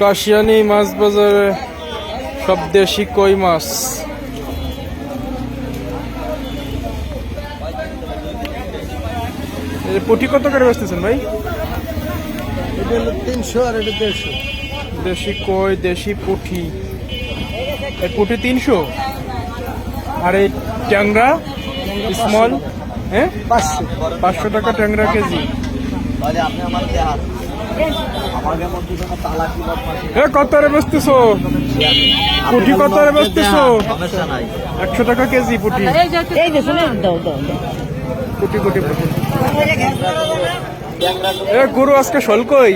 কাশিয়ানী মাছ বাজারে সব দেশি কই মাছ। পুঁটি কত করে বেচতেছেন ভাই? এটা হলো 300 আর এটা 150। দেশি কই, দেশি পুঁটি। এই পুঁটি 300 আর এই ট্যাংরা স্মল হ্যাঁ 500 টাকা ট্যাংরা কেজি। কত রে বেচতেছো পুঁটি? কত রে বেচতেছো? 100 টাকা কেজি পুঁটি। পুঁটি পুঁটি পুঁটি। গরু আজকে শোল কই?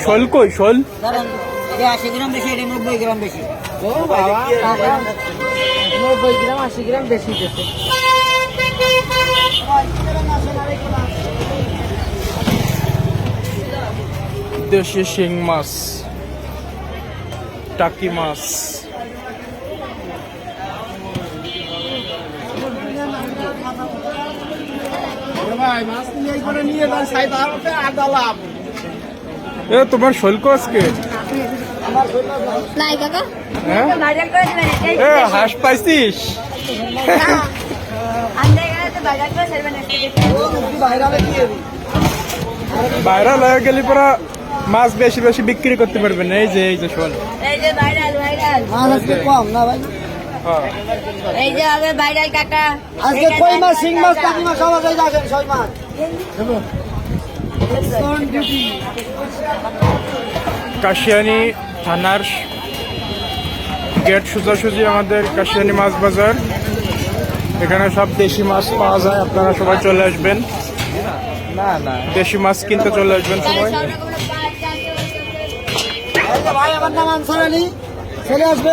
শোল কই? শোল 80 গ্রাম বেশি, 90 গ্রাম বেশি। 90 গ্রাম 80 গ্রাম বেশি দিতে। দেশি শিং মাছ, টাকি মাছ। তোমার শোলক আজকে হাঁস পাইছিস? বাইরে লয়ে গেলি পরা মাছ বেশি বেশি বিক্রি করতে পারবেন। এই যে শোল কম না ভাই। এই যে হবে ভাইরাল কাকা। আজকে কই মাছ, শিং মাছ, টাকি মাছ সব আছে। যাবেন ছয় মাছ। কাশিয়ানী থানার গেট সোজাসুজি আমাদের কাশিয়ানী মাছ বাজার। এখানে সব দেশি মাছ পাওয়া যায়। আপনারা সবাই চলে আসবেন, দেশি মাছ কিনতে চলে আসবেন সবাই। ভাই আমার নাম আনসার আলী, চলে আসবে।